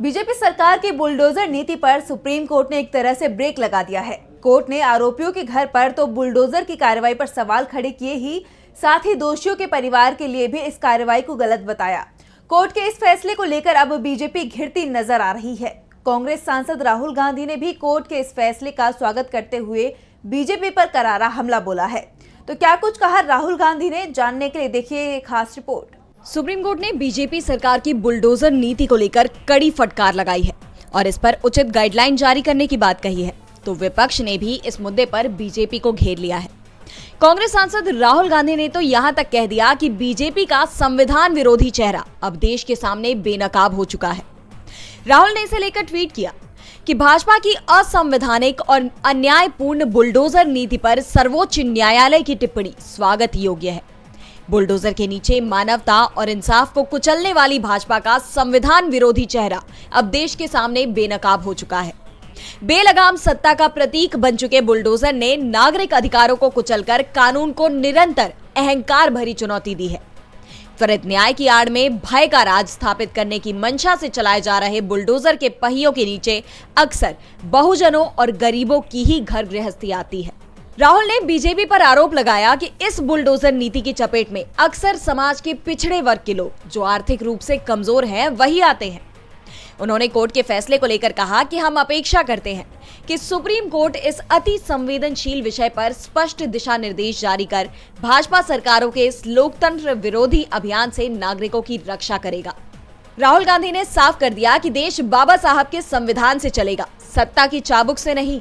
BJP सरकार की bulldozer नीति पर सुप्रीम कोर्ट ने एक तरह से ब्रेक लगा दिया है। कोर्ट ने आरोपियों के घर पर तो बुलडोजर की कार्रवाई पर सवाल खड़े किए ही साथ ही दोषियों के परिवार के लिए भी इस कार्रवाई को गलत बताया। कोर्ट के इस फैसले को लेकर अब बीजेपी घिरती नजर आ रही है। कांग्रेस सांसद राहुल गांधी ने भी कोर्ट के इस फैसले का स्वागत करते हुए बीजेपी पर करारा हमला बोला है। तो क्या कुछ कहा राहुल गांधी ने, जानने के लिए देखिए एक खास रिपोर्ट। सुप्रीम कोर्ट ने बीजेपी सरकार की बुलडोजर नीति को लेकर कड़ी फटकार लगाई है और इस पर उचित गाइडलाइन जारी करने की बात कही है। तो विपक्ष ने भी इस मुद्दे पर बीजेपी को घेर लिया है। कांग्रेस सांसद राहुल गांधी ने तो यहां तक कह दिया कि बीजेपी का संविधान विरोधी चेहरा अब देश के सामने बेनकाब हो चुका है। राहुल ने इसे लेकर ट्वीट किया कि भाजपा की असंवैधानिक और अन्यायपूर्ण बुलडोजर नीति पर सर्वोच्च न्यायालय की टिप्पणी स्वागत योग्य है। बुलडोजर के नीचे मानवता और इंसाफ को कुचलने वाली भाजपा का संविधान विरोधी चेहरा अब देश के सामने बेनकाब हो चुका है। बेलगाम सत्ता का प्रतीक बन चुके बुलडोजर ने नागरिक अधिकारों को कुचलकर कानून को निरंतर अहंकार भरी चुनौती दी है। त्वरित न्याय की आड़ में भय का राज स्थापित करने की मंशा से चलाए जा रहे बुलडोजर के पहियों के नीचे अक्सर बहुजनों और गरीबों की ही घर गृहस्थी आती है। राहुल ने बीजेपी पर आरोप लगाया कि इस बुलडोजर नीति की चपेट में अक्सर समाज के पिछड़े वर्ग के लोग जो आर्थिक रूप से कमजोर हैं वही आते हैं। उन्होंने कोर्ट के फैसले को लेकर कहा कि हम अपेक्षा करते हैं कि सुप्रीम कोर्ट इस अति संवेदनशील विषय पर स्पष्ट दिशा निर्देश जारी कर भाजपा सरकारों के इस लोकतंत्र विरोधी अभियान से नागरिकों की रक्षा करेगा। राहुल गांधी ने साफ कर दिया कि देश बाबा साहब के संविधान से चलेगा, सत्ता की चाबुक से नहीं।